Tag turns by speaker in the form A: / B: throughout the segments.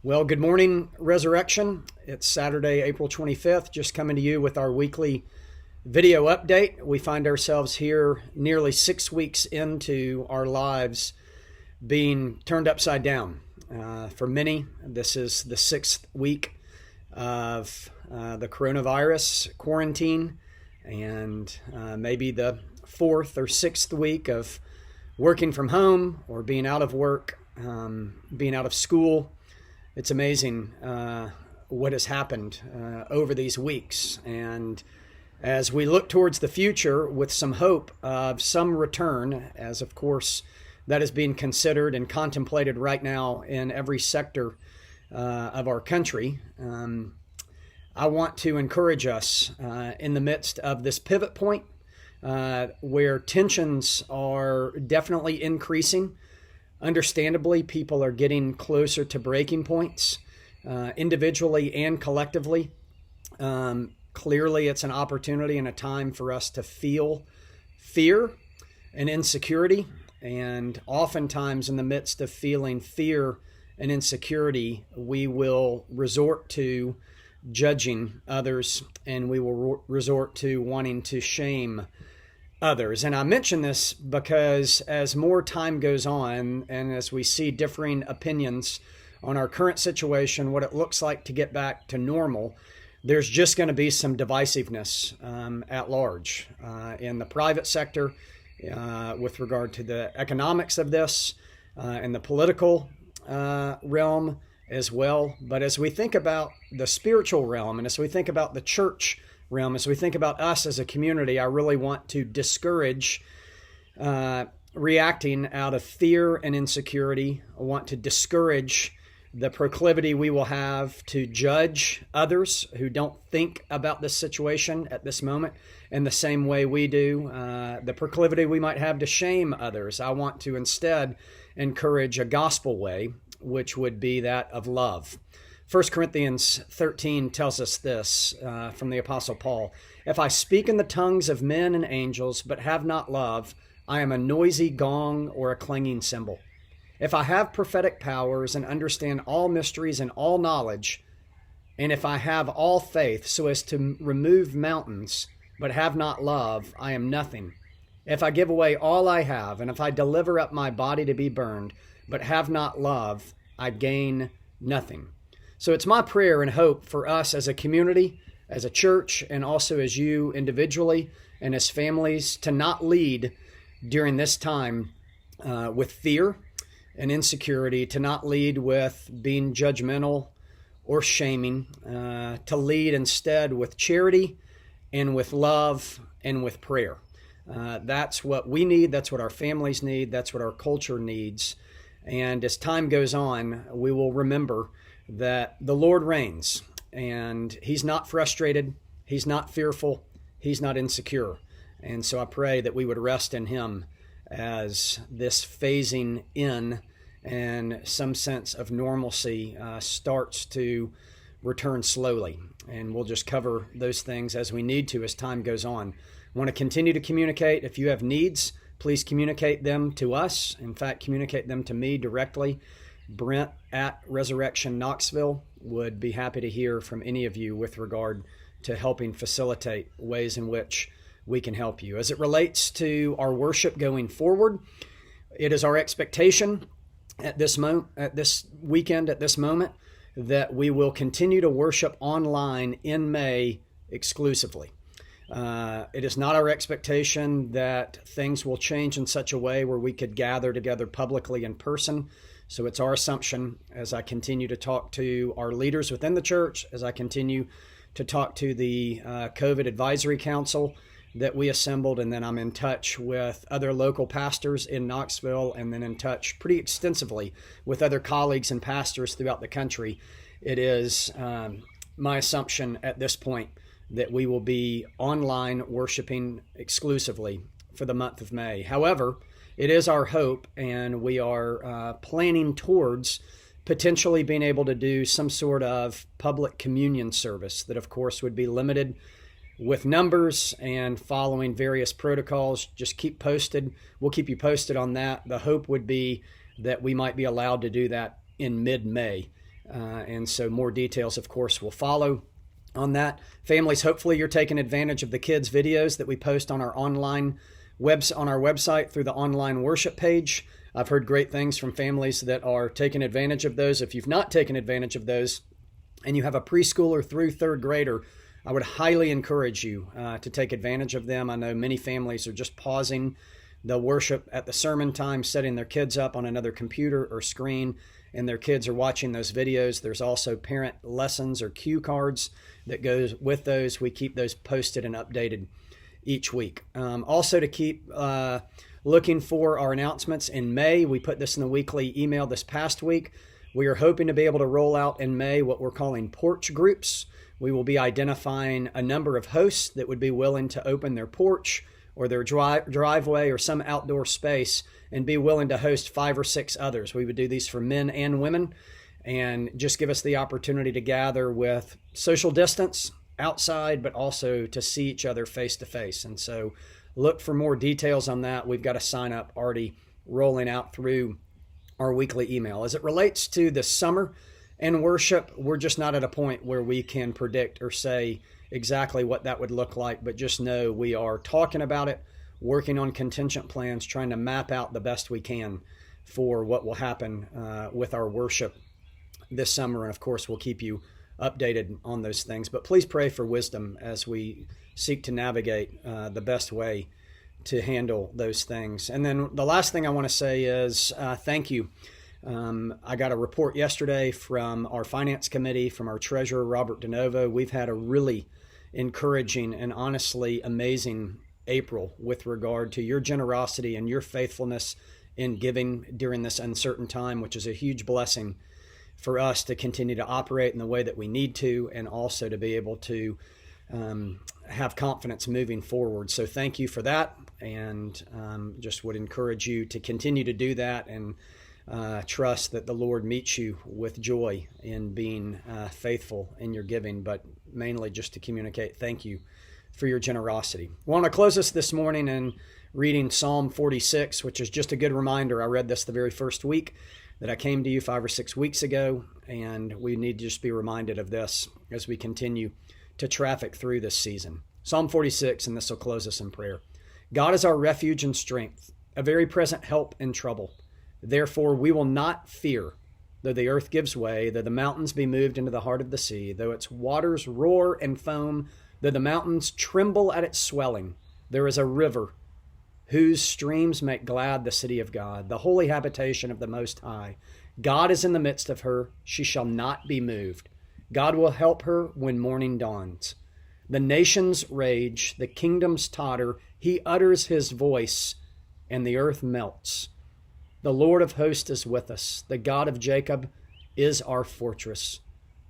A: Well, good morning, Resurrection. It's Saturday, April 25th, just coming to you with our weekly video update. We find ourselves here nearly 6 weeks into our lives being turned upside down. For many, this is the 6th week of the coronavirus quarantine, and maybe the 4th or 6th week of working from home or being out of work, being out of school. It's amazing what has happened over these weeks. And as we look towards the future with some hope of some return, as of course that is being considered and contemplated right now in every sector of our country, I want to encourage us in the midst of this pivot point where tensions are definitely increasing. Understandably, people are getting closer to breaking points, individually and collectively. Clearly, it's an opportunity and a time for us to feel fear and insecurity. And oftentimes, in the midst of feeling fear and insecurity, we will resort to judging others, and we will resort to wanting to shame others. And I mention this because as more time goes on and as we see differing opinions on our current situation, what it looks like to get back to normal, there's just going to be some divisiveness at large in the private sector with regard to the economics of this and the political realm as well. But as we think about the spiritual realm and as we think about the church realm, as we think about us as a community, I really want to discourage reacting out of fear and insecurity. I want to discourage the proclivity we will have to judge others who don't think about this situation at this moment in the same way we do, the proclivity we might have to shame others. I want to instead encourage a gospel way, which would be that of love. 1 Corinthians 13 tells us this from the Apostle Paul. If I speak in the tongues of men and angels, but have not love, I am a noisy gong or a clanging cymbal. If I have prophetic powers and understand all mysteries and all knowledge, and if I have all faith so as to remove mountains, but have not love, I am nothing. If I give away all I have, and if I deliver up my body to be burned, but have not love, I gain nothing. So it's my prayer and hope for us as a community, as a church, and also as you individually and as families to not lead during this time with fear and insecurity, to not lead with being judgmental or shaming, to lead instead with charity and with love and with prayer. That's what we need. That's what our families need. That's what our culture needs. And as time goes on, we will remember that the Lord reigns, and He's not frustrated, He's not fearful, He's not insecure. And so I pray that we would rest in Him as this phasing in and some sense of normalcy starts to return slowly. And we'll just cover those things as we need to as time goes on. I want to continue to communicate. If you have needs, please communicate them to us. In fact, communicate them to me directly. Brent at Resurrection Knoxville would be happy to hear from any of you with regard to helping facilitate ways in which we can help you. As it relates to our worship going forward, it is our expectation at this weekend, at this moment, that we will continue to worship online in May exclusively. It is not our expectation that things will change in such a way where we could gather together publicly in person. So it's our assumption, as I continue to talk to our leaders within the church, as I continue to talk to the COVID Advisory Council that we assembled, and then I'm in touch with other local pastors in Knoxville, and then in touch pretty extensively with other colleagues and pastors throughout the country. It is my assumption at this point that we will be online worshiping exclusively for the month of May. However, it is our hope, and we are planning towards potentially being able to do some sort of public communion service that, of course, would be limited with numbers and following various protocols. Just keep posted. We'll keep you posted on that. The hope would be that we might be allowed to do that in mid-May. And so more details, of course, will follow on that. Families, hopefully you're taking advantage of the kids' videos that we post on our website through the online worship page. I've heard great things from families that are taking advantage of those. If you've not taken advantage of those and you have a preschooler through third grader, I would highly encourage you to take advantage of them. I know many families are just pausing the worship at the sermon time, setting their kids up on another computer or screen, and their kids are watching those videos. There's also parent lessons or cue cards that goes with those. We keep those posted and updated each week. Also to keep looking for our announcements in May. We put this in the weekly email this past week. We are hoping to be able to roll out in May what we're calling porch groups. We will be identifying a number of hosts that would be willing to open their porch or their driveway or some outdoor space and be willing to host 5 or 6 others. We would do these for men and women and just give us the opportunity to gather with social distance outside, but also to see each other face to face. And so look for more details on that. We've got a sign up already rolling out through our weekly email. As it relates to the summer and worship, we're just not at a point where we can predict or say exactly what that would look like, but just know we are talking about it, working on contingent plans, trying to map out the best we can for what will happen with our worship this summer. And of course, we'll keep you updated on those things. But please pray for wisdom as we seek to navigate the best way to handle those things. And then the last thing I want to say is thank you. I got a report yesterday from our finance committee, from our treasurer, Robert DeNovo. We've had a really encouraging and honestly amazing April with regard to your generosity and your faithfulness in giving during this uncertain time, which is a huge blessing for us to continue to operate in the way that we need to, and also to be able to have confidence moving forward. So thank you for that, and just would encourage you to continue to do that and trust that the Lord meets you with joy in being faithful in your giving, but mainly just to communicate thank you for your generosity. I want to close this morning in reading Psalm 46, which is just a good reminder. I read this the very first week that I came to you 5 or 6 weeks ago, and we need to just be reminded of this as we continue to traffic through this season. Psalm 46, and this will close us in prayer. God is our refuge and strength, a very present help in trouble. Therefore we will not fear, though the earth gives way, though the mountains be moved into the heart of the sea, though its waters roar and foam, though the mountains tremble at its swelling. There is a river whose streams make glad the city of God, the holy habitation of the Most High. God is in the midst of her. She shall not be moved. God will help her when morning dawns. The nations rage, the kingdoms totter. He utters his voice, and the earth melts. The Lord of hosts is with us. The God of Jacob is our fortress.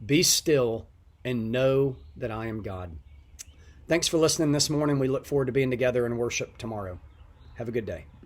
A: Be still and know that I am God. Thanks for listening this morning. We look forward to being together in worship tomorrow. Have a good day.